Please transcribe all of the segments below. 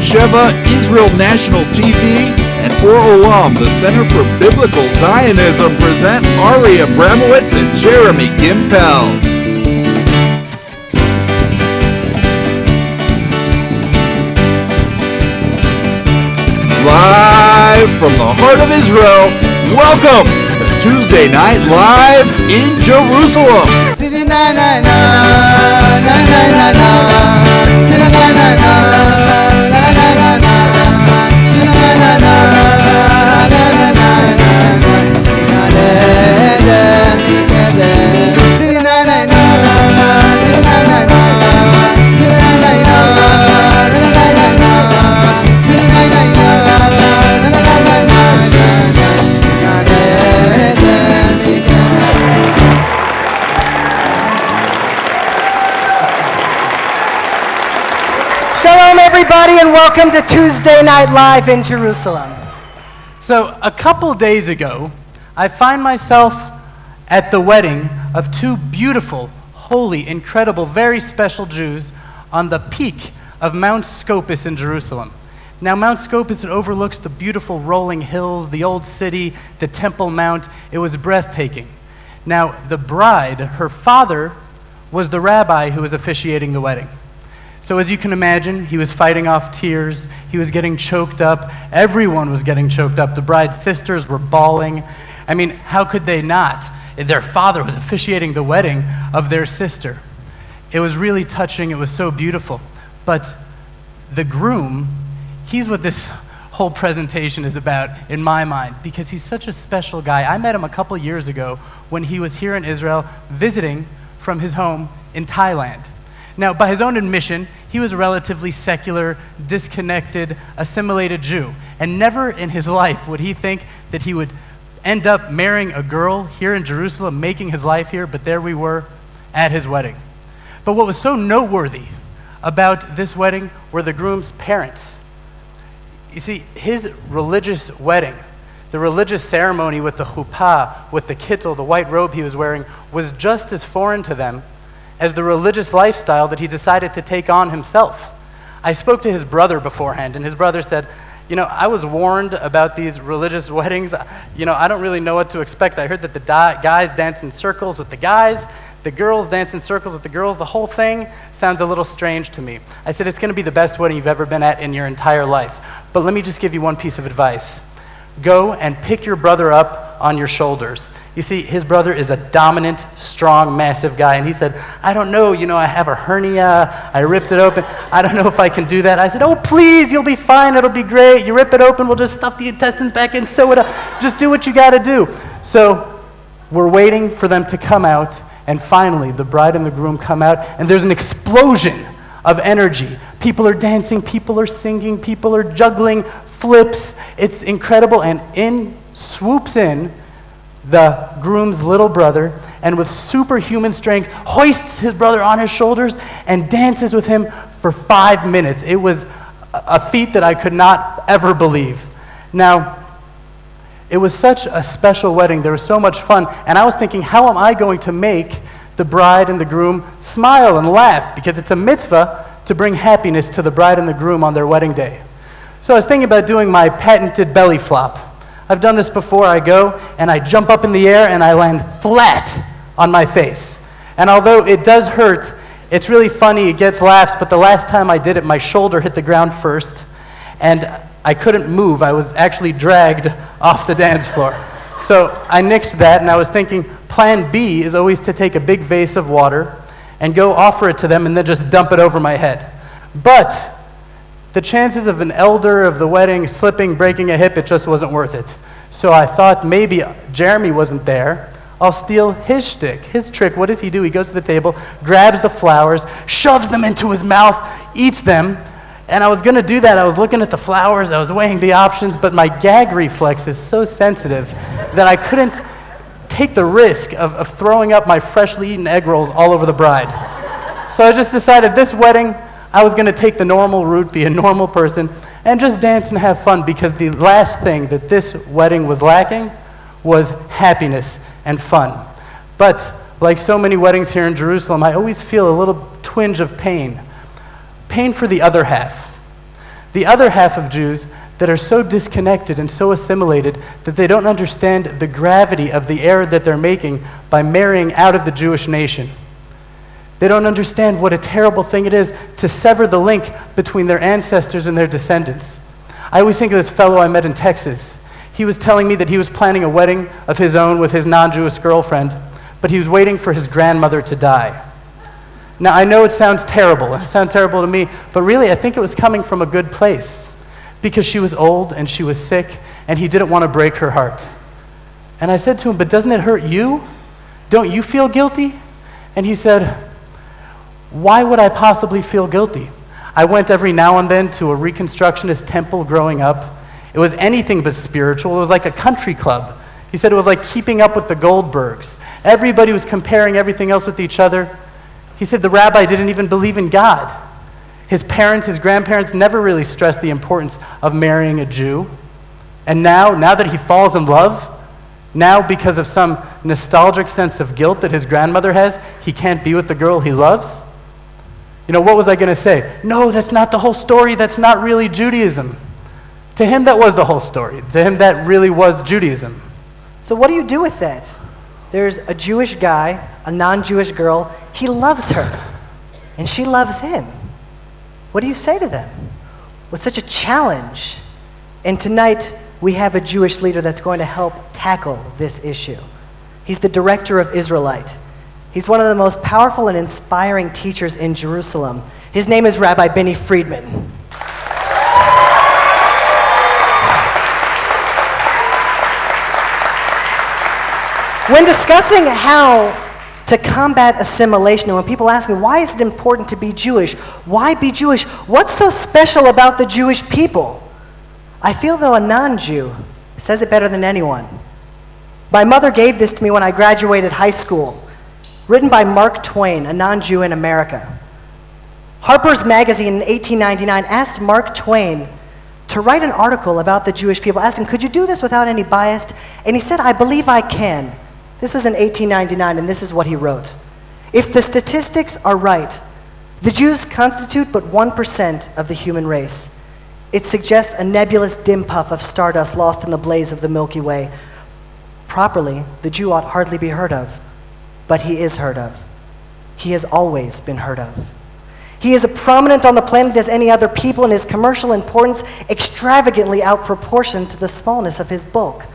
Sheva, Israel National TV, and Or Olam, the Center for Biblical Zionism, present Ari Abramowitz and Jeremy Gimpel. Live from the heart of Israel, welcome to Tuesday Night Live in Jerusalem. Shalom, everybody, and welcome to Tuesday Night Live in Jerusalem. So, a couple days ago, I find myself at the wedding of two beautiful, holy, incredible, very special Jews on the peak of Mount Scopus in Jerusalem. Now, Mount Scopus, it overlooks the beautiful rolling hills, the old city, the Temple Mount. It was breathtaking. Now, the bride, her father, was the rabbi who was officiating the wedding. So as you can imagine, he was fighting off tears, he was getting choked up, everyone was getting choked up. The bride's sisters were bawling. I mean, how could they not? Their father was officiating the wedding of their sister. It was really touching, it was so beautiful. But the groom, he's what this whole presentation is about in my mind, because he's such a special guy. I met him a couple years ago when he was here in Israel visiting from his home in Thailand. Now, by his own admission, he was a relatively secular, disconnected, assimilated Jew. And never in his life would he think that he would end up marrying a girl here in Jerusalem, making his life here, but there we were at his wedding. But what was so noteworthy about this wedding were the groom's parents. You see, his religious wedding, the religious ceremony with the chuppah, with the kittel, the white robe he was wearing, was just as foreign to them as the religious lifestyle that he decided to take on himself. I spoke to his brother beforehand, and his brother said, I was warned about these religious weddings. I don't really know what to expect. I heard that the guys dance in circles with the guys, the girls dance in circles with the girls. The whole thing sounds a little strange to me. I said, it's going to be the best wedding you've ever been at in your entire life. But let me just give you one piece of advice. Go and pick your brother up on your shoulders. You see, his brother is a dominant, strong, massive guy. And he said, I don't know, I have a hernia. I ripped it open. I don't know if I can do that. I said, oh, please, you'll be fine. It'll be great. You rip it open. We'll just stuff the intestines back in, sew it up. Just do what you got to do. So we're waiting for them to come out. And finally, the bride and the groom come out. And there's an explosion of energy. People are dancing. People are singing. People are juggling flips. It's incredible. And in swoops in the groom's little brother, and with superhuman strength hoists his brother on his shoulders and dances with him for 5 minutes. It was a feat that I could not ever believe. Now, it was such a special wedding. There was so much fun, and I was thinking, how am I going to make the bride and the groom smile and laugh? Because it's a mitzvah to bring happiness to the bride and the groom on their wedding day. So I was thinking about doing my patented belly flop. I've done this before. I go and I jump up in the air and I land flat on my face. And although it does hurt, it's really funny, it gets laughs, but the last time I did it, my shoulder hit the ground first, and I couldn't move. I was actually dragged off the dance floor. So I nixed that, and I was thinking, plan B is always to take a big vase of water and go offer it to them and then just dump it over my head. But the chances of an elder of the wedding slipping, breaking a hip, it just wasn't worth it. So I thought maybe Jeremy wasn't there. I'll steal his shtick, his trick. What does he do? He goes to the table, grabs the flowers, shoves them into his mouth, eats them. And I was going to do that. I was looking at the flowers. I was weighing the options. But my gag reflex is so sensitive that I couldn't take the risk of throwing up my freshly eaten egg rolls all over the bride. So I just decided this wedding, I was going to take the normal route, be a normal person, and just dance and have fun, because the last thing that this wedding was lacking was happiness and fun. But like so many weddings here in Jerusalem, I always feel a little twinge of pain. Pain for the other half. The other half of Jews that are so disconnected and so assimilated that they don't understand the gravity of the error that they're making by marrying out of the Jewish nation. They don't understand what a terrible thing it is to sever the link between their ancestors and their descendants. I always think of this fellow I met in Texas. He was telling me that he was planning a wedding of his own with his non-Jewish girlfriend, but he was waiting for his grandmother to die. Now, I know it sounds terrible. It sounds terrible to me, but really, I think it was coming from a good place because she was old and she was sick, and he didn't want to break her heart. And I said to him, but doesn't it hurt you? Don't you feel guilty? And he said, why would I possibly feel guilty? I went every now and then to a Reconstructionist temple growing up. It was anything but spiritual. It was like a country club. He said it was like keeping up with the Goldbergs. Everybody was comparing everything else with each other. He said the rabbi didn't even believe in God. His parents, his grandparents never really stressed the importance of marrying a Jew. And now that he falls in love, now because of some nostalgic sense of guilt that his grandmother has, he can't be with the girl he loves. You know, what was I going to say? No, that's not the whole story. That's not really Judaism. To him, that was the whole story. To him, that really was Judaism. So what do you do with that? There's a Jewish guy, a non-Jewish girl. He loves her, and she loves him. What do you say to them? With such a challenge. And tonight, we have a Jewish leader that's going to help tackle this issue. He's the director of Israelite. He's one of the most powerful and inspiring teachers in Jerusalem. His name is Rabbi Benny Friedman. When discussing how to combat assimilation, and when people ask me, why is it important to be Jewish? Why be Jewish? What's so special about the Jewish people? I feel though a non-Jew says it better than anyone. My mother gave this to me when I graduated high school. Written by Mark Twain, a non-Jew in America. Harper's Magazine in 1899 asked Mark Twain to write an article about the Jewish people. Asked him, could you do this without any bias? And he said, I believe I can. This was in 1899, and this is what he wrote. If the statistics are right, the Jews constitute but 1% of the human race. It suggests a nebulous dim puff of stardust lost in the blaze of the Milky Way. Properly, the Jew ought hardly be heard of. But he is heard of. He has always been heard of. He is as prominent on the planet as any other people, and his commercial importance extravagantly outproportioned to the smallness of his bulk.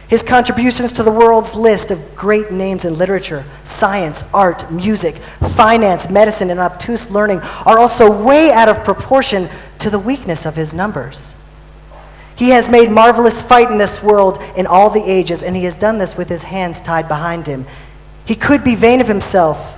His contributions to the world's list of great names in literature, science, art, music, finance, medicine, and obtuse learning are also way out of proportion to the weakness of his numbers. He has made marvelous fight in this world in all the ages, and he has done this with his hands tied behind him. He could be vain of himself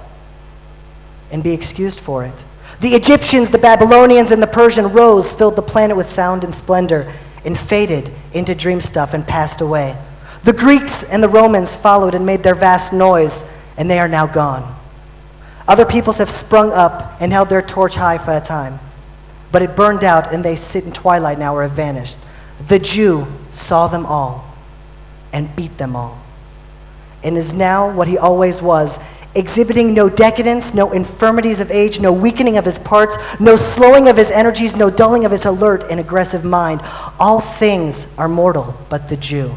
and be excused for it. The Egyptians, the Babylonians, and the Persian rose, filled the planet with sound and splendor, and faded into dream stuff and passed away. The Greeks and the Romans followed and made their vast noise, and they are now gone. Other peoples have sprung up and held their torch high for a time, but it burned out, and they sit in twilight now or have vanished. The Jew saw them all and beat them all, and is now what he always was, exhibiting no decadence, no infirmities of age, no weakening of his parts, no slowing of his energies, no dulling of his alert and aggressive mind. All things are mortal but the Jew.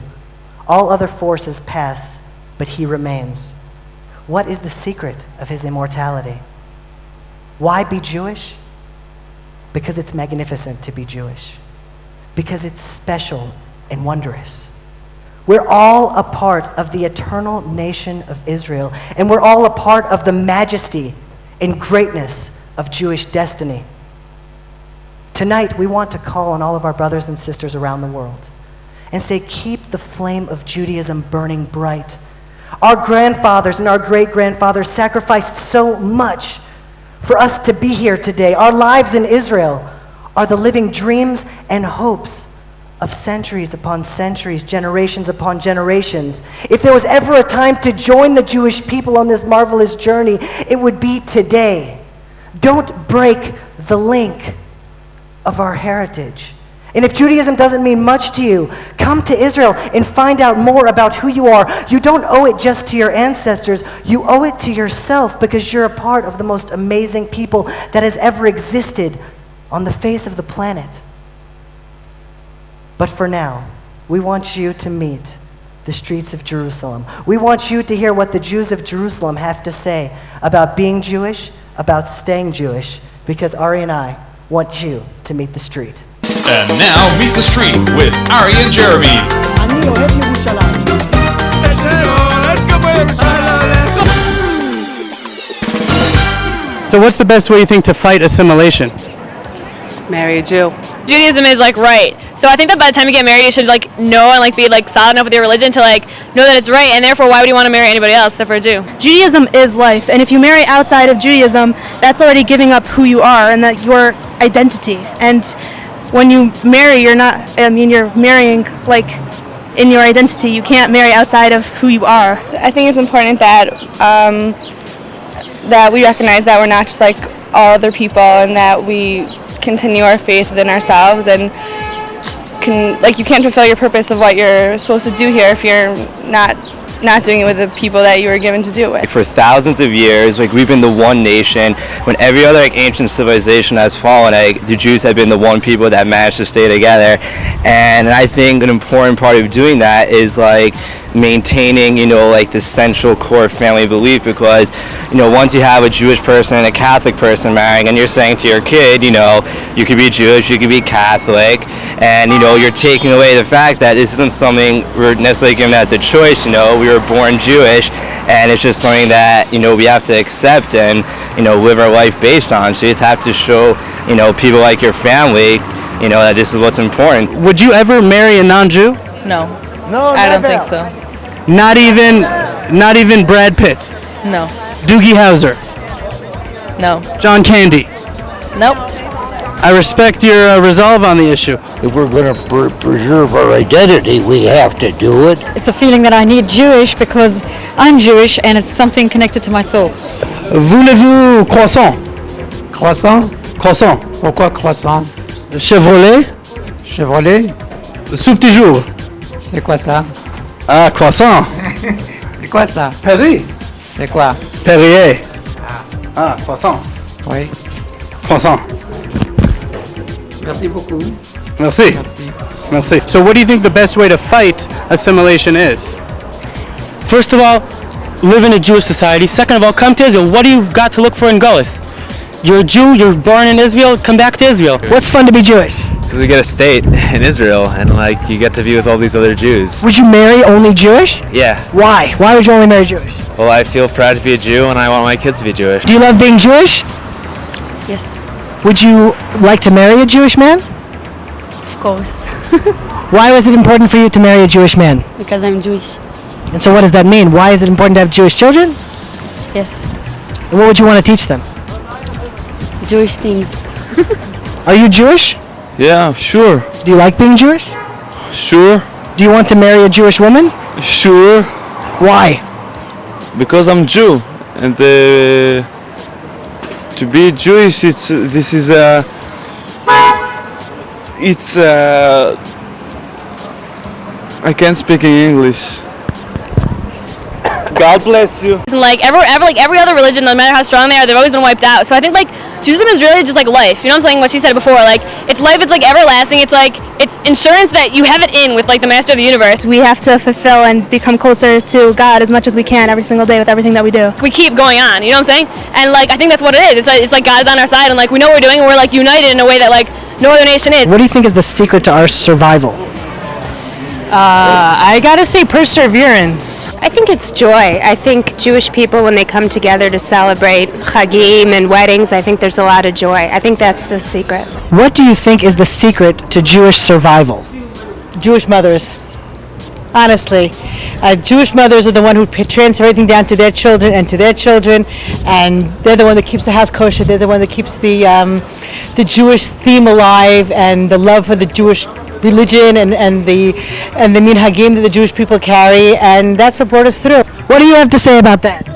All other forces pass, but he remains. What is the secret of his immortality? Why be Jewish? Because it's magnificent to be Jewish. Because it's special and wondrous. We're all a part of the eternal nation of Israel, and we're all a part of the majesty and greatness of Jewish destiny. Tonight, we want to call on all of our brothers and sisters around the world and say, keep the flame of Judaism burning bright. Our grandfathers and our great-grandfathers sacrificed so much for us to be here today. Our lives in Israel are the living dreams and hopes of centuries upon centuries, generations upon generations. If there was ever a time to join the Jewish people on this marvelous journey, it would be today. Don't break the link of our heritage. And if Judaism doesn't mean much to you, come to Israel and find out more about who you are. You don't owe it just to your ancestors. You owe it to yourself, because you're a part of the most amazing people that has ever existed on the face of the planet. But for now, we want you to meet the streets of Jerusalem. We want you to hear what the Jews of Jerusalem have to say about being Jewish, about staying Jewish, because Ari and I want you to meet the street. And now, Meet the Street with Ari and Jeremy. So what's the best way you think to fight assimilation? Marry a Jew. Judaism is like right. So I think that by the time you get married, you should like know and like be like solid enough with your religion to like know that it's right, and therefore why would you want to marry anybody else except for a Jew? Judaism is life, and if you marry outside of Judaism, that's already giving up who you are and that your identity. And when you marry, you're marrying like in your identity. You can't marry outside of who you are. I think it's important that that we recognize that we're not just like all other people, and that we continue our faith within ourselves, and you can't fulfill your purpose of what you're supposed to do here if you're not doing it with the people that you were given to do it with. For thousands of years, we've been the one nation. When every other ancient civilization has fallen, the Jews have been the one people that managed to stay together. And I think an important part of doing that is maintaining, the central core family belief, because, once you have a Jewish person and a Catholic person marrying, and you're saying to your kid, you could be Jewish, you could be Catholic, and, you're taking away the fact that this isn't something we're necessarily given as a choice. We were born Jewish, and it's just something that, we have to accept and, live our life based on. So you just have to show, people like your family, that this is what's important. Would you ever marry a non-Jew? No. I don't think so. Not even Brad Pitt? No. Doogie Howser? No. John Candy? Nope. I respect your resolve on the issue. If we're going to preserve our identity, we have to do it. It's a feeling that I need Jewish because I'm Jewish and it's something connected to my soul. Voulez-vous croissant? Croissant? Croissant. Pourquoi croissant? Chevrolet? Chevrolet? Soupe du jour? C'est quoi ça? Ah, croissant. C'est quoi ça? Perrier. C'est quoi? Perrier. Ah, croissant. Oui. Croissant. Merci beaucoup. Merci. Merci. So what do you think the best way to fight assimilation is? First of all, live in a Jewish society. Second of all, come to Israel. What do you got to look for in Gullus? You're a Jew, you're born in Israel, come back to Israel. What's fun to be Jewish? Because we get a state in Israel, and you get to be with all these other Jews. Would you marry only Jewish? Yeah. Why? Why would you only marry Jewish? Well, I feel proud to be a Jew, and I want my kids to be Jewish. Do you love being Jewish? Yes. Would you like to marry a Jewish man? Of course. Why was it important for you to marry a Jewish man? Because I'm Jewish. And so what does that mean? Why is it important to have Jewish children? Yes. And what would you want to teach them? Jewish things. Are you Jewish? Yeah, sure. Do you like being Jewish? Sure. Do you want to marry a Jewish woman? Sure. Why? Because I'm Jew, and to be Jewish, I can't speak in English. God bless you. Like every other religion, no matter how strong they are, they've always been wiped out. So I think Judaism is really just like life. You know what I'm saying? What she said before, it's life. It's everlasting. It's insurance that you have it in with the master of the universe. We have to fulfill and become closer to God as much as we can every single day with everything that we do. We keep going on. You know what I'm saying? And I think that's what it is. It's like God is on our side, and we know what we're doing, and we're united in a way that no other nation is. What do you think is the secret to our survival? I gotta say perseverance. I think it's joy. I think Jewish people, when they come together to celebrate Chagim and weddings, I think there's a lot of joy. I think that's the secret. What do you think is the secret to Jewish survival? Jewish mothers. Honestly, Jewish mothers are the one who transfer everything down to their children and to their children, and they're the one that keeps the house kosher. They're the one that keeps the Jewish theme alive and the love for the Jewish religion and the minhagim that the Jewish people carry, and that's what brought us through. What do you have to say about that?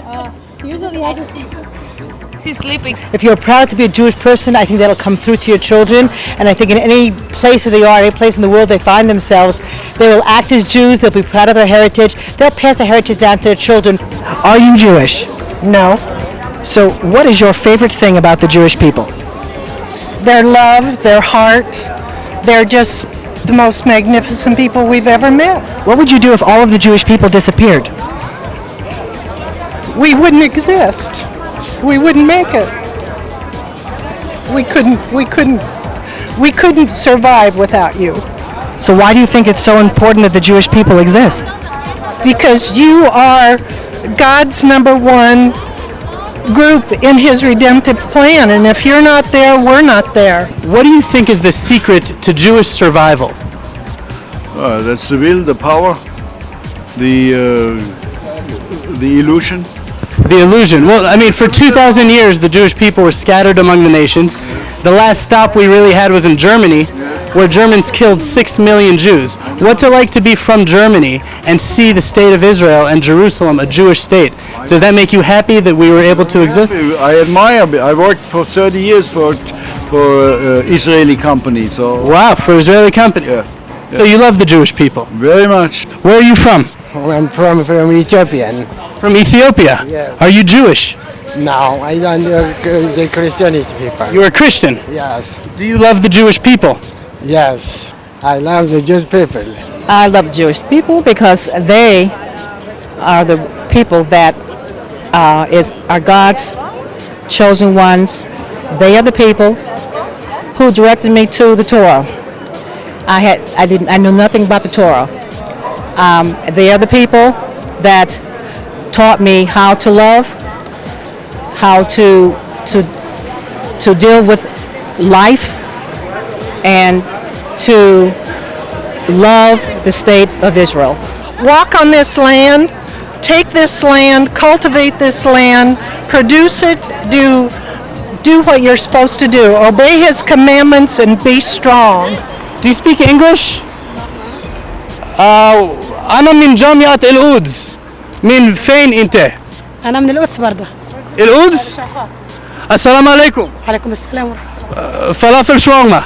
She's sleeping. If you're proud to be a Jewish person, I think that'll come through to your children, and I think in any place where they are, any place in the world they find themselves, they will act as Jews, they'll be proud of their heritage, they'll pass their heritage down to their children. Are you Jewish? No. So what is your favorite thing about the Jewish people? Their love, their heart, they're just the most magnificent people we've ever met. What would you do if all of the Jewish people disappeared? We wouldn't exist. We wouldn't make it. We couldn't survive without you. So why do you think it's so important that the Jewish people exist? Because you are God's number one group in his redemptive plan, and if you're not there, we're not there. What do you think is the secret to Jewish survival? That's the will, the power, the illusion. The illusion. Well, I mean, for 2,000 years, the Jewish people were scattered among the nations. The last stop we really had was in Germany, where Germans killed 6 million Jews. What's it like to be from Germany and see the state of Israel and Jerusalem a Jewish state? Does that make you happy that we were able to exist? I admire. I worked for 30 years for Israeli company. So wow, for Israeli company. Yeah. So you love the Jewish people? Very much. Where are you from? I'm from Ethiopia. From Ethiopia? Yeah. Are you Jewish? No, I don't the Christianity people. You're a Christian? Yes. Do you love the Jewish people? Yes, I love the Jewish people. I love Jewish people because they are the people that are God's chosen ones. They are the people who directed me to the Torah. I knew nothing about the Torah. They are the people that taught me how to love, how to deal with life, and to love the state of Israel. Walk on this land, take this land, cultivate this land, produce it, do what you're supposed to do. Obey his commandments and be strong. Do you speak English? أنا من جامعة القدس. من فين أنت؟ أنا من القدس برضه. القدس؟ السلام عليكم. وعليكم السلام ورحمة الله. فلافل شاورما.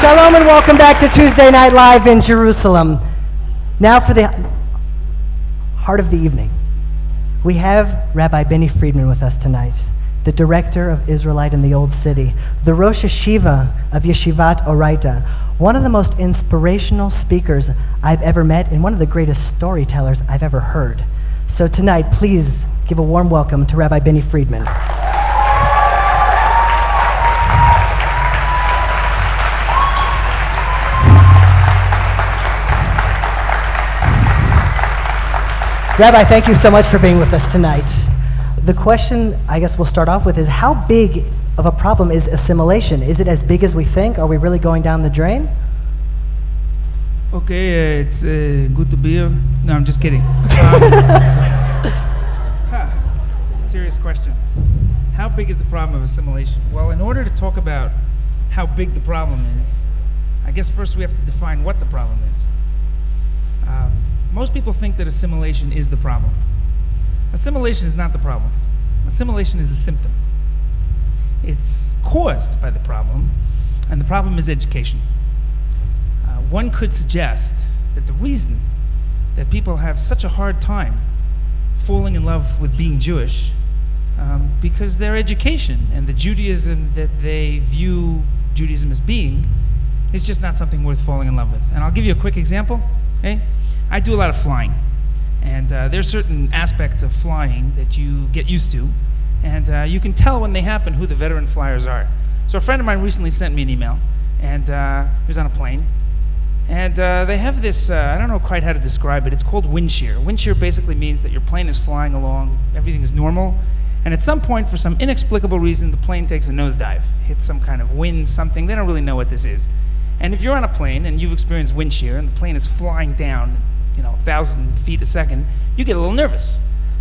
Shalom and welcome back to Tuesday Night Live in Jerusalem. Now for the heart of the evening. We have Rabbi Benny Friedman with us tonight, the director of Israelite in the Old City, the Rosh Hashiva of Yeshivat Oraita, one of the most inspirational speakers I've ever met and one of the greatest storytellers I've ever heard. So tonight, please give a warm welcome to Rabbi Benny Friedman. Rabbi, thank you so much for being with us tonight. The question I guess we'll start off with is, how big of a problem is assimilation? Is it as big as we think? Are we really going down the drain? Okay, it's good to be here. No, I'm just kidding. Serious question. How big is the problem of assimilation? Well, in order to talk about how big the problem is, I guess first we have to define what the problem is. Most people think that assimilation is the problem. Assimilation is not the problem. Assimilation is a symptom. It's caused by the problem, and the problem is education. One could suggest that the reason that people have such a hard time falling in love with being Jewish because their education and the Judaism that they view Judaism as being is just not something worth falling in love with. And I'll give you a quick example. Okay? I do a lot of flying, and there's certain aspects of flying that you get used to, and you can tell when they happen who the veteran flyers are. So a friend of mine recently sent me an email, and he was on a plane, and they have this, I don't know quite how to describe it, it's called wind shear. Wind shear basically means that your plane is flying along, everything is normal, and at some point, for some inexplicable reason, the plane takes a nosedive, hits some kind of wind, something, they don't really know what this is. And if you're on a plane and you've experienced wind shear and the plane is flying down, 1,000 feet a second, you get a little nervous.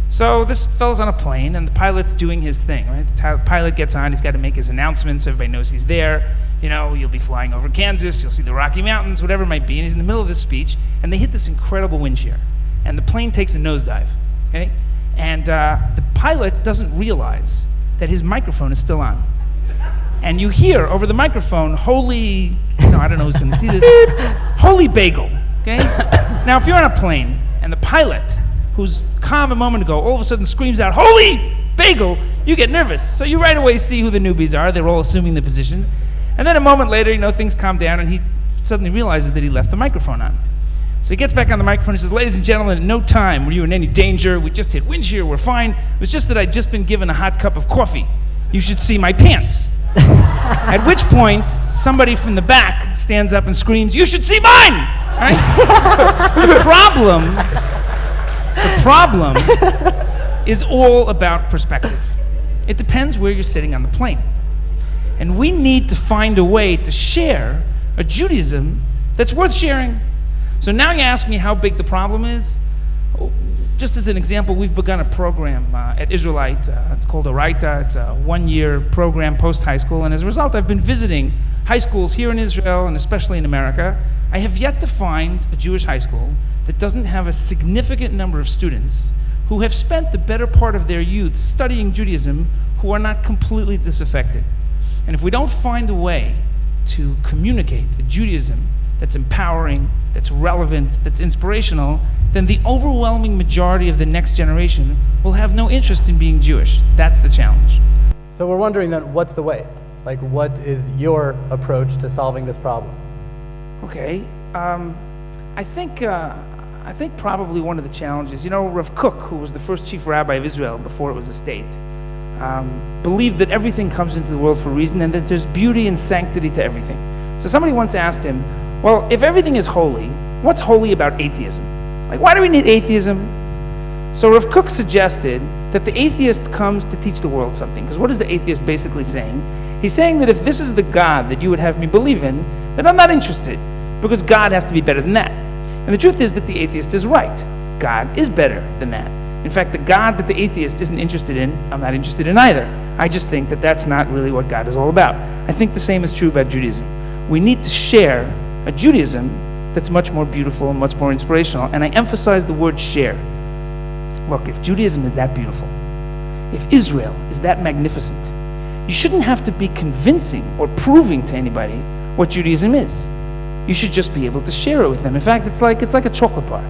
So this fellow's on a plane and the pilot's doing his thing, right? The pilot gets on, he's got to make his announcements, everybody knows he's there. You'll be flying over Kansas, you'll see the Rocky Mountains, whatever it might be, and he's in the middle of this speech, and they hit this incredible wind shear. And the plane takes a nosedive, okay? And the pilot doesn't realize that his microphone is still on. And you hear over the microphone, holy, I don't know who's going to see this, holy bagel, okay? Now, if you're on a plane and the pilot, who's calm a moment ago, all of a sudden screams out, "Holy bagel!" you get nervous. So you right away see who the newbies are. They're all assuming the position. And then a moment later, things calm down, and he suddenly realizes that he left the microphone on. So he gets back on the microphone and says, "Ladies and gentlemen, in no time were you in any danger. We just hit wind shear. We're fine. It was just that I'd just been given a hot cup of coffee. You should see my pants." At which point, somebody from the back stands up and screams, "You should see mine!" Right? The problem is all about perspective. It depends where you're sitting on the plane. And we need to find a way to share a Judaism that's worth sharing. So now you ask me how big the problem is. Just as an example, we've begun a program at Israelite. It's called Oraita. It's a one-year program post-high school. And as a result, I've been visiting high schools here in Israel and especially in America. I have yet to find a Jewish high school that doesn't have a significant number of students who have spent the better part of their youth studying Judaism who are not completely disaffected. And if we don't find a way to communicate a Judaism that's empowering, that's relevant, that's inspirational, then the overwhelming majority of the next generation will have no interest in being Jewish. That's the challenge. So we're wondering then, what's the way? Like, what is your approach to solving this problem? Okay, I think probably one of the challenges, Rav Kook, who was the first chief rabbi of Israel before it was a state, believed that everything comes into the world for a reason and that there's beauty and sanctity to everything. So somebody once asked him, well, if everything is holy, what's holy about atheism? Like, why do we need atheism? So Rav Kook suggested that the atheist comes to teach the world something. Because what is the atheist basically saying? He's saying that if this is the God that you would have me believe in, then I'm not interested, because God has to be better than that. And the truth is that the atheist is right. God is better than that. In fact, the God that the atheist isn't interested in, I'm not interested in either. I just think that that's not really what God is all about. I think the same is true about Judaism. We need to share a Judaism that's much more beautiful and much more inspirational. And I emphasize the word share. Look, if Judaism is that beautiful, if Israel is that magnificent, you shouldn't have to be convincing or proving to anybody what Judaism is. You should just be able to share it with them. In fact, it's like a chocolate bar.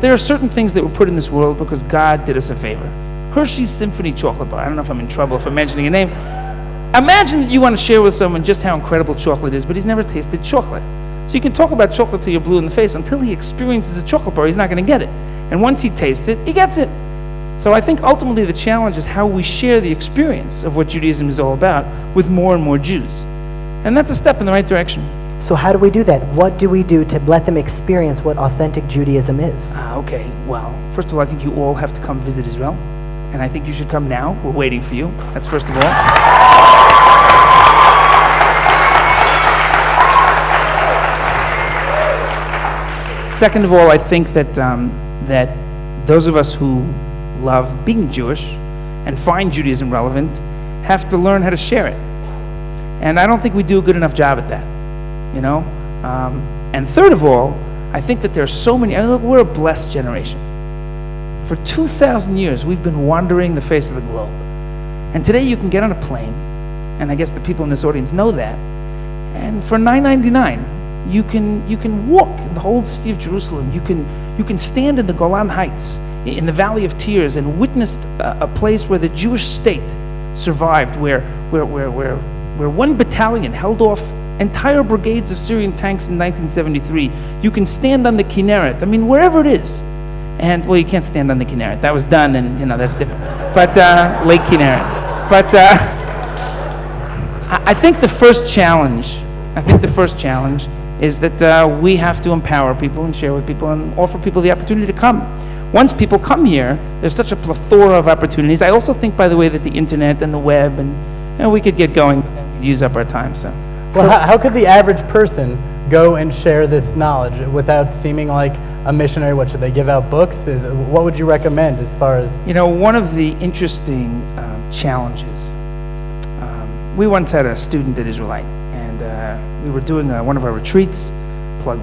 There are certain things that were put in this world because God did us a favor. Hershey's Symphony chocolate bar. I don't know if I'm in trouble for mentioning a name. Imagine that you want to share with someone just how incredible chocolate is, but he's never tasted chocolate. So you can talk about chocolate till you're blue in the face. Until he experiences a chocolate bar, he's not going to get it. And once he tastes it, he gets it. So I think ultimately the challenge is how we share the experience of what Judaism is all about with more and more Jews. And that's a step in the right direction. So how do we do that? What do we do to let them experience what authentic Judaism is? Okay, well, first of all, I think you all have to come visit Israel. And I think you should come now. We're waiting for you. That's first of all. Second of all, I think that that those of us who love being Jewish and find Judaism relevant have to learn how to share it. And I don't think we do a good enough job at that, And third of all, I think that there are so many, look, we're a blessed generation. For 2,000 years, we've been wandering the face of the globe. And today you can get on a plane, and I guess the people in this audience know that, and for $9.99, you can walk in the whole city of Jerusalem. You can stand in the Golan Heights, in the Valley of Tears, and witness a place where the Jewish state survived, where one battalion held off entire brigades of Syrian tanks in 1973. You can stand on the Kinneret. Wherever it is. And, well, you can't stand on the Kinneret. That was done, and, that's different. But, Lake Kinneret. But I think the first challenge is that we have to empower people and share with people and offer people the opportunity to come. Once people come here, there's such a plethora of opportunities. I also think, by the way, that the internet and the web, and we could get going and use up our time. Well, how could the average person go and share this knowledge without seeming like a missionary? What should they give out books? What would you recommend as far as? One of the interesting challenges. We once had a student at Israelite, and we were doing one of our retreats, plug,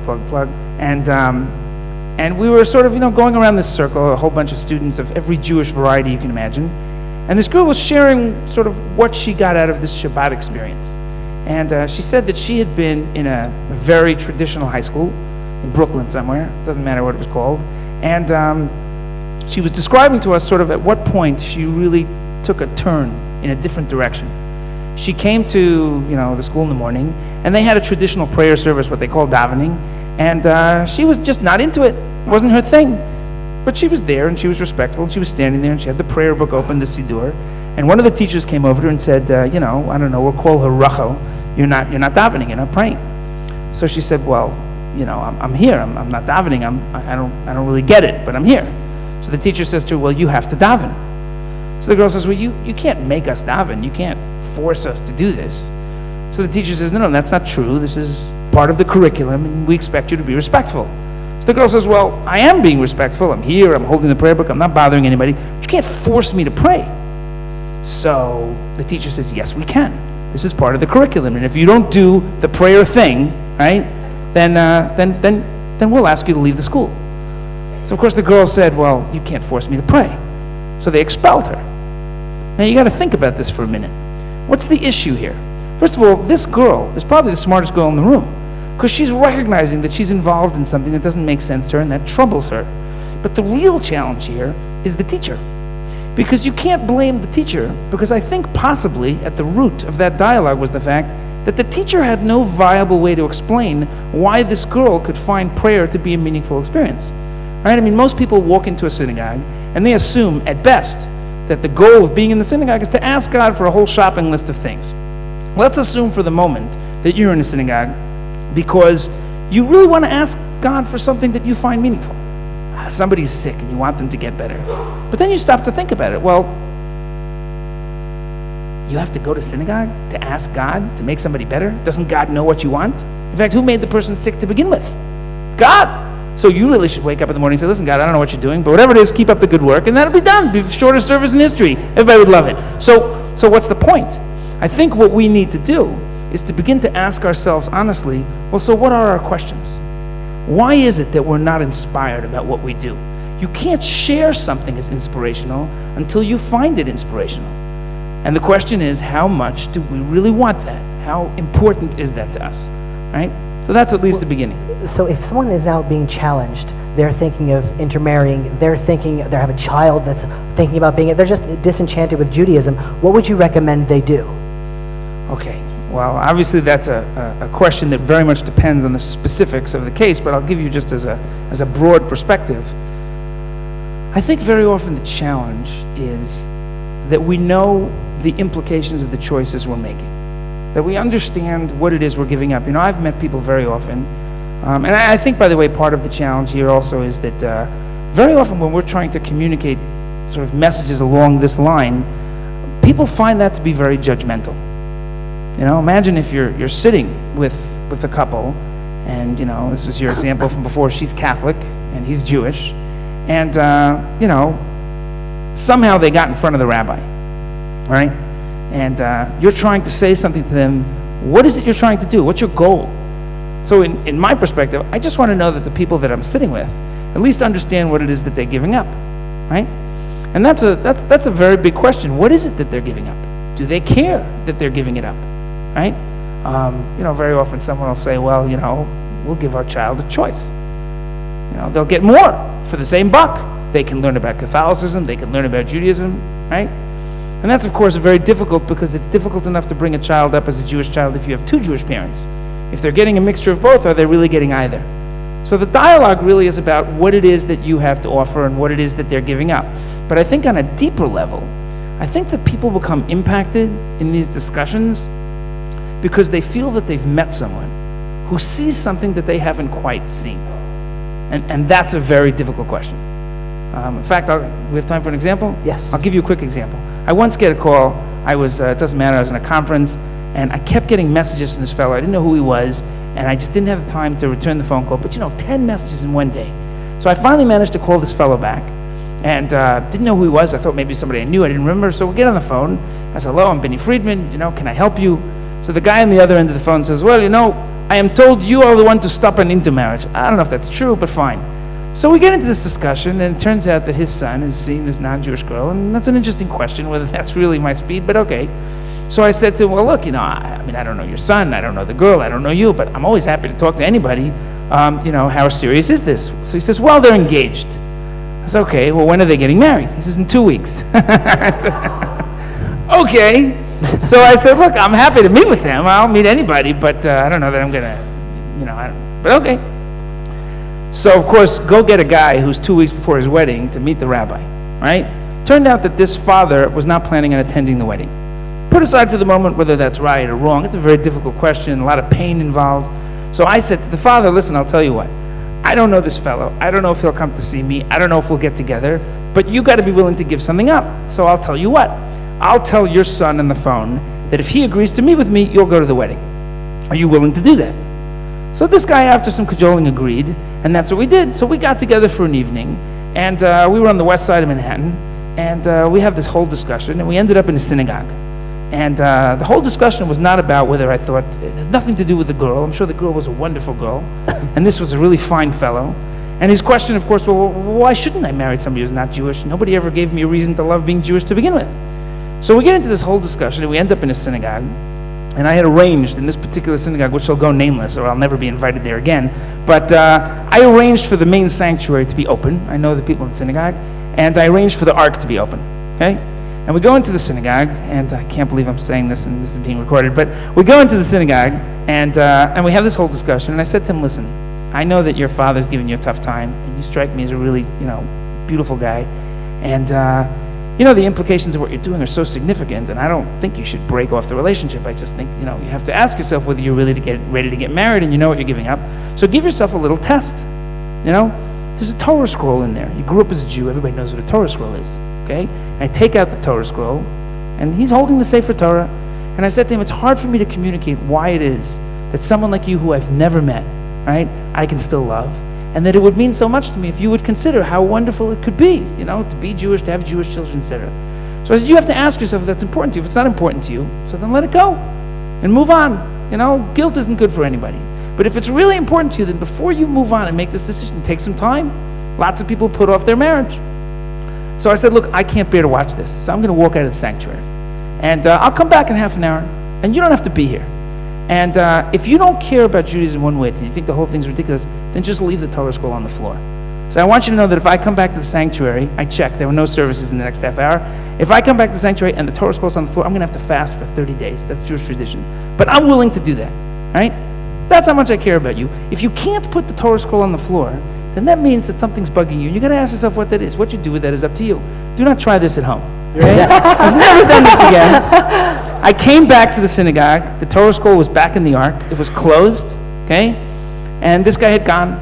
and we were sort of going around this circle, a whole bunch of students of every Jewish variety you can imagine, and this girl was sharing sort of what she got out of this Shabbat experience. And she said that she had been in a very traditional high school in Brooklyn somewhere, doesn't matter what it was called, And she was describing to us sort of at what point she really took a turn in a different direction. She came to, the school in the morning, and they had a traditional prayer service, what they call davening, and she was just not into it. It wasn't her thing. But she was there, and she was respectful, and she was standing there, and she had the prayer book open, the Siddur, and one of the teachers came over to her and said, I don't know, we'll call her Rachel, you're not davening, you're not praying. So she said, well, I'm here, I'm not davening, I don't really get it, but I'm here. So the teacher says to her, well, you have to daven. So the girl says, well, you can't make us daven, you can't force us to do this. So the teacher says, no, that's not true, this is part of the curriculum, and we expect you to be respectful. So the girl says, well, I am being respectful, I'm here, I'm holding the prayer book, I'm not bothering anybody, but you can't force me to pray. So the teacher says, yes, we can. This is part of the curriculum, and if you don't do the prayer thing, right, then we'll ask you to leave the school. So of course the girl said, well, you can't force me to pray. So they expelled her. Now you got to think about this for a minute. What's the issue here? First of all, this girl is probably the smartest girl in the room, because she's recognizing that she's involved in something that doesn't make sense to her and that troubles her. But the real challenge here is the teacher. Because you can't blame the teacher, because I think possibly at the root of that dialogue was the fact that the teacher had no viable way to explain why this girl could find prayer to be a meaningful experience. Right? I mean, most people walk into a synagogue and they assume, at best, that the goal of being in the synagogue is to ask God for a whole shopping list of things. Let's assume for the moment that you're in a synagogue because you really want to ask God for something that you find meaningful. Somebody's sick and you want them to get better. But then you stop to think about it. Well, you have to go to synagogue to ask God to make somebody better? Doesn't God know what you want? In fact, who made the person sick to begin with? God. So you really should wake up in the morning and say, listen, God, I don't know what you're doing, but whatever it is, keep up the good work, and that'll be done. Be the shortest service in history. Everybody would love it. So what's the point? I think what we need to do is to begin to ask ourselves honestly, well, so what are our questions? Why is it that we're not inspired about what we do? You can't share something as inspirational until you find it inspirational. And the question is, how much do we really want that? How important is that to us, right? So that's at least the beginning. So if someone is now being challenged, they're thinking of intermarrying, they have a child that's thinking about they're just disenchanted with Judaism, what would you recommend they do? Okay, well, obviously that's a question that very much depends on the specifics of the case, but I'll give you just as a broad perspective. I think very often the challenge is that we know the implications of the choices we're making, that we understand what it is we're giving up. I've met people very often, and I think, by the way, part of the challenge here also is that very often when we're trying to communicate sort of messages along this line, people find that to be very judgmental. Imagine if you're sitting with a couple, and this was your example from before, she's Catholic and he's Jewish, and somehow they got in front of the rabbi, right? And you're trying to say something to them. What is it you're trying to do? What's your goal? So in my perspective, I just want to know that the people that I'm sitting with at least understand what it is that they're giving up, right? And that's a very big question. What is it that they're giving up? Do they care that they're giving it up, right? Very often someone will say, well, we'll give our child a choice. They'll get more for the same buck. They can learn about Catholicism, they can learn about Judaism, right? And that's, of course, very difficult because it's difficult enough to bring a child up as a Jewish child if you have two Jewish parents. If they're getting a mixture of both, are they really getting either? So the dialogue really is about what it is that you have to offer and what it is that they're giving up. But I think on a deeper level, I think that people become impacted in these discussions because they feel that they've met someone who sees something that they haven't quite seen. And that's a very difficult question. In fact, we have time for an example? Yes. I'll give you a quick example. I once get a call. I was, it doesn't matter, I was in a conference, and I kept getting messages from this fellow. I didn't know who he was, and I just didn't have the time to return the phone call. But 10 messages in one day. So I finally managed to call this fellow back, and didn't know who he was. I thought maybe somebody I knew. I didn't remember. So we get on the phone. I said, hello, I'm Benny Friedman. Can I help you? So the guy on the other end of the phone says, well, I am told you are the one to stop an intermarriage. I don't know if that's true, but fine. So we get into this discussion, and it turns out that his son is seeing this non-Jewish girl, and that's an interesting question, whether that's really my speed, but okay. So I said to him, well, look, I don't know your son, I don't know the girl, I don't know you, but I'm always happy to talk to anybody. How serious is this? So he says, well, they're engaged. I said, okay, well, when are they getting married? He says, in 2 weeks. I said, okay. So I said, look, I'm happy to meet with them. I'll meet anybody, but I don't know that I'm going to, but okay. So, of course, go get a guy who's 2 weeks before his wedding to meet the rabbi, right? Turned out that this father was not planning on attending the wedding. Put aside for the moment whether that's right or wrong. It's a very difficult question, a lot of pain involved. So I said to the father, listen, I'll tell you what. I don't know this fellow. I don't know if he'll come to see me. I don't know if we'll get together. But you got to be willing to give something up. So I'll tell you what. I'll tell your son on the phone that if he agrees to meet with me, you'll go to the wedding. Are you willing to do that? So this guy, after some cajoling, agreed, and that's what we did. So we got together for an evening, and we were on the west side of Manhattan, and we have this whole discussion, and we ended up in a synagogue. And the whole discussion was not about whether I thought, it had nothing to do with the girl. I'm sure the girl was a wonderful girl, and this was a really fine fellow. And his question, of course, well, why shouldn't I marry somebody who's not Jewish? Nobody ever gave me a reason to love being Jewish to begin with. So we get into this whole discussion, and we end up in a synagogue. And I had arranged in this particular synagogue, which shall go nameless, or I'll never be invited there again, but I arranged for the main sanctuary to be open. I know the people in the synagogue. And I arranged for the ark to be open, okay? And we go into the synagogue, and I can't believe I'm saying this, and this is being recorded, but we go into the synagogue, and we have this whole discussion, and I said to him, listen, I know that your father's giving you a tough time, and you strike me as a really, beautiful guy, and the implications of what you're doing are so significant, and I don't think you should break off the relationship. I just think, you have to ask yourself whether you're really ready to get married and you know what you're giving up. So give yourself a little test, There's a Torah scroll in there. You grew up as a Jew. Everybody knows what a Torah scroll is, okay? And I take out the Torah scroll, and he's holding the Sefer Torah, and I said to him, it's hard for me to communicate why it is that someone like you who I've never met, right, I can still love, and that it would mean so much to me if you would consider how wonderful it could be, to be Jewish, to have Jewish children, etc. So I said, you have to ask yourself if that's important to you. If it's not important to you, so then let it go and move on. Guilt isn't good for anybody. But if it's really important to you, then before you move on and make this decision, take some time. Lots of people put off their marriage. So I said, look, I can't bear to watch this, so I'm going to walk out of the sanctuary. And I'll come back in half an hour, and you don't have to be here. And if you don't care about Judaism one way, and you think the whole thing's ridiculous, then just leave the Torah scroll on the floor. So I want you to know that if I come back to the sanctuary, I checked, there were no services in the next half hour. If I come back to the sanctuary and the Torah scroll's on the floor, I'm going to have to fast for 30 days. That's Jewish tradition. But I'm willing to do that, right? That's how much I care about you. If you can't put the Torah scroll on the floor, then that means that something's bugging you. You got to ask yourself what that is. What you do with that is up to you. Do not try this at home. Okay? I've never done this again. I came back to the synagogue. The Torah scroll was back in the ark. It was closed, okay? And this guy had gone.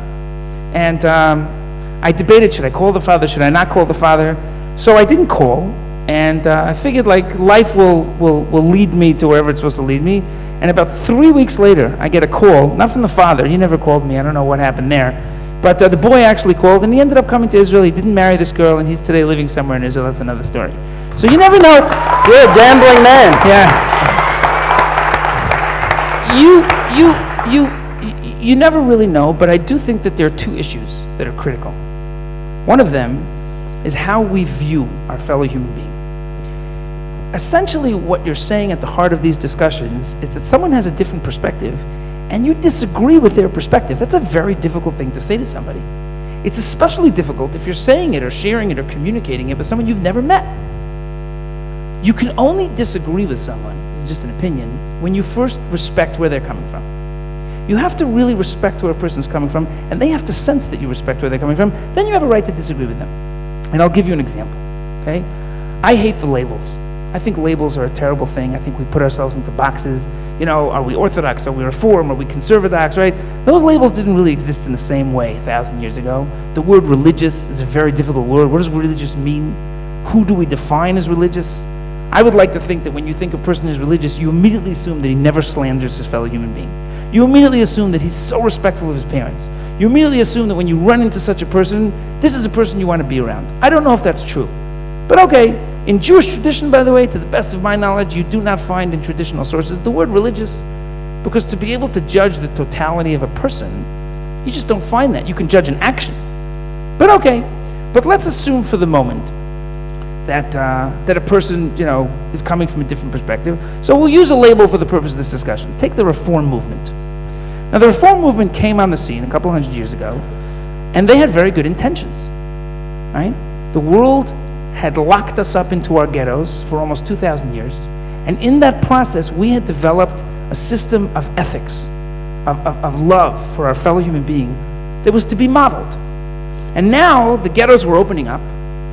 And I debated, should I call the father? Should I not call the father? So I didn't call. And I figured, life will lead me to wherever it's supposed to lead me. And about 3 weeks later, I get a call, not from the father. He never called me. I don't know what happened there. But the boy actually called, and he ended up coming to Israel. He didn't marry this girl, and he's today living somewhere in Israel. That's another story. So you never know. You're a gambling man. Yeah. You never really know, but I do think that there are two issues that are critical. One of them is how we view our fellow human being. Essentially, what you're saying at the heart of these discussions is that someone has a different perspective, and you disagree with their perspective. That's a very difficult thing to say to somebody. It's especially difficult if you're saying it or sharing it or communicating it with someone you've never met. You can only disagree with someone, it's just an opinion, when you first respect where they're coming from. You have to really respect where a person's coming from, and they have to sense that you respect where they're coming from. Then you have a right to disagree with them. And I'll give you an example, okay? I hate the labels. I think labels are a terrible thing. I think we put ourselves into boxes. Are we Orthodox? Are we Reform? Are we Conservadox, right? Those labels didn't really exist in the same way 1,000 years ago. The word religious is a very difficult word. What does religious mean? Who do we define as religious? I would like to think that when you think a person is religious, you immediately assume that he never slanders his fellow human being. You immediately assume that he's so respectful of his parents. You immediately assume that when you run into such a person, this is a person you want to be around. I don't know if that's true. But okay, in Jewish tradition, by the way, to the best of my knowledge, you do not find in traditional sources the word religious, because to be able to judge the totality of a person, you just don't find that. You can judge an action. But okay, but let's assume for the moment that a person, is coming from a different perspective. So we'll use a label for the purpose of this discussion. Take the Reform movement. Now, the Reform movement came on the scene a couple hundred years ago, and they had very good intentions. right? The world had locked us up into our ghettos for almost 2,000 years. And in that process, we had developed a system of ethics, of love for our fellow human being that was to be modeled. And now the ghettos were opening up.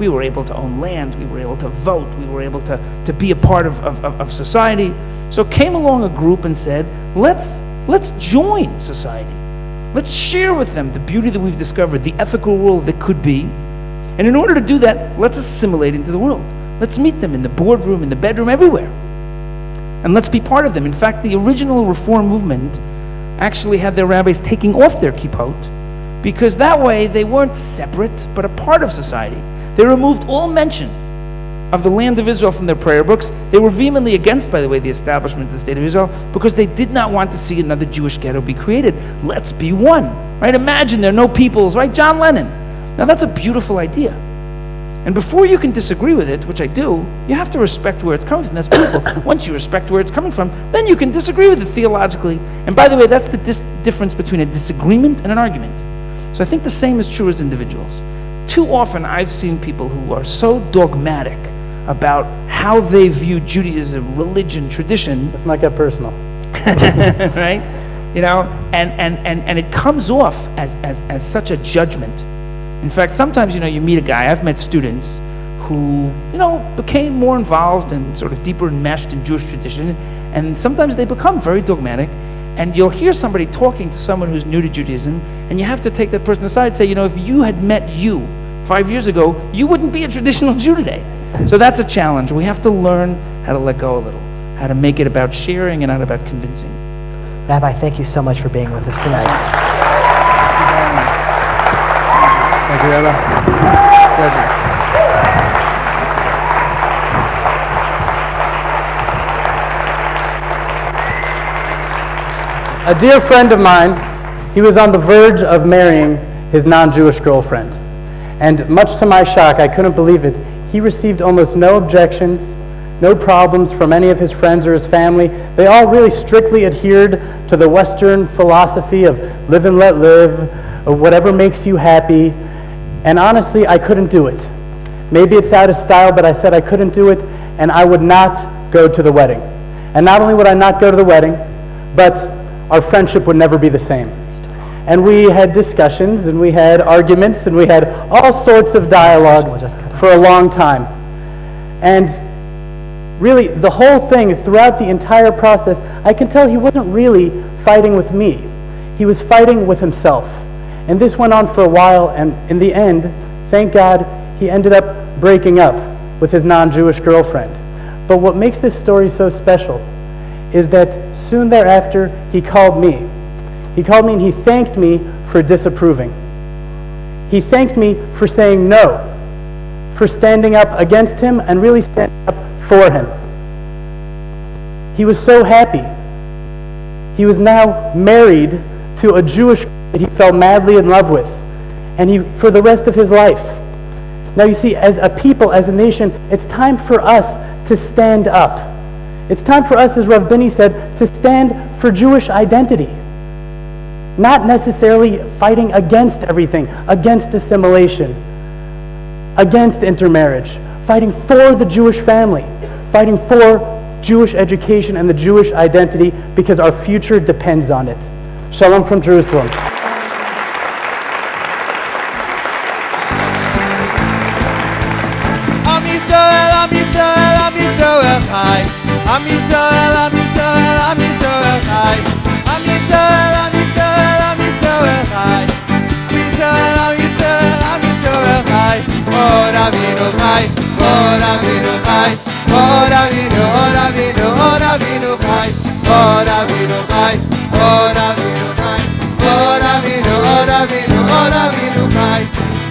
We were able to own land. We were able to vote. We were able to be a part of society. So came along a group and said, let's join society. Let's share with them the beauty that we've discovered, the ethical world that could be. And in order to do that, let's assimilate into the world. Let's meet them in the boardroom, in the bedroom, everywhere. And let's be part of them. In fact, the original Reform movement actually had their rabbis taking off their kippot, because that way they weren't separate, but a part of society. They removed all mention of the land of Israel from their prayer books. They were vehemently against, by the way, the establishment of the state of Israel, because they did not want to see another Jewish ghetto be created. Let's be one, right? Imagine there are no peoples, right? John Lennon. Now that's a beautiful idea. And before you can disagree with it, which I do, you have to respect where it's coming from. That's beautiful. Once you respect where it's coming from, then you can disagree with it theologically. And by the way, that's the difference between a disagreement and an argument. So I think the same is true as individuals. Too often I've seen people who are so dogmatic about how they view Judaism, religion, tradition. Let's not get personal. Right? You know, and it comes off as such a judgment. In fact, sometimes, you know, you meet a guy, I've met students who, you know, became more involved and sort of deeper enmeshed in Jewish tradition, and sometimes they become very dogmatic, and you'll hear somebody talking to someone who's new to Judaism, and you have to take that person aside and say, you know, if you had met you 5 years ago, you wouldn't be a traditional Jew today. So that's a challenge. We have to learn how to let go a little, how to make it about sharing and not about convincing. Rabbi, thank you so much for being with us tonight. Thank you, Rabbi. Pleasure. A dear friend of mine, he was on the verge of marrying his non-Jewish girlfriend. And much to my shock, I couldn't believe it, he received almost no objections, no problems from any of his friends or his family. They all really strictly adhered to the Western philosophy of live and let live, or whatever makes you happy. And honestly, I couldn't do it. Maybe it's out of style, but I said I couldn't do it, and I would not go to the wedding. And not only would I not go to the wedding, but our friendship would never be the same. And we had discussions, and we had arguments, and we had all sorts of dialogue for a long time. And really, the whole thing, throughout the entire process, I can tell he wasn't really fighting with me. He was fighting with himself. And this went on for a while, and in the end, thank God, he ended up breaking up with his non-Jewish girlfriend. But what makes this story so special is that soon thereafter, he called me. He called me and he thanked me for disapproving. He thanked me for saying no, for standing up against him and really standing up for him. He was so happy. He was now married to a Jewish girl that he fell madly in love with, and for the rest of his life. Now you see, as a people, as a nation, it's time for us to stand up. It's time for us, as Rav Binny said, to stand for Jewish identity. Not necessarily fighting against everything, against assimilation, against intermarriage, fighting for the Jewish family, fighting for Jewish education and the Jewish identity, because our future depends on it. Shalom from Jerusalem. Am Yisrael, Am Yisrael, Am Yisrael Chai. Am Yisrael, Am Yisrael, Am Yisrael Chai. Am Yisrael, Am Yisrael Chai. Or Avinu Chai, Or Avinu Chai, Or Avinu, Or Avinu, Or Avinu Chai. Or Avinu Chai, Or Avinu Chai, Or Avinu, Or Avinu, Or Avinu Chai.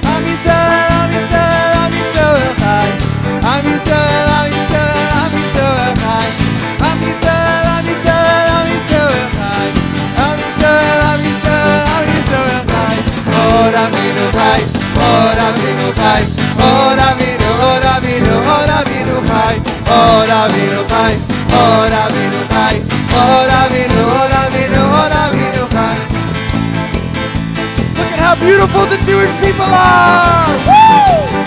Am Yisrael, Am Yisrael, Am Yisrael Chai. Am Yisrael, Am Yisrael, Am Yisrael Chai. Am Yisrael, Am Yisrael, Am Yisrael Chai. Am Yisrael, Am Yisrael, Am Yisrael Chai. Or Avinu Chai, Or Avinu Chai, Or Avinu, Or Avinu, Or Avinu Chai. Or Avinu Chai, Or Avinu Chai, Or Avinu, Or Avinu, Or Avinu Chai. Look at how beautiful the Jewish people are! Woo!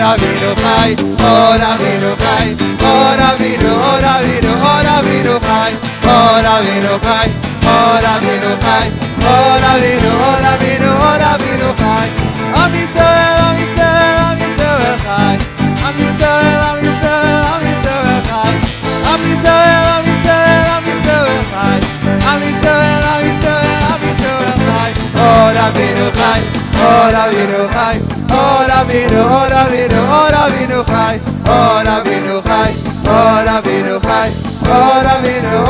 Ora vino chai, ora vino chai, ora vino chai, ora vino chai, ora vino chai, ora vino chai. Am Yisrael chai, Am Yisrael chai, Am Yisrael chai, Am Yisrael chai. Ora vino chai, ora vino chai, ora vino chai, ora vino chai, ora vino chai, ora vino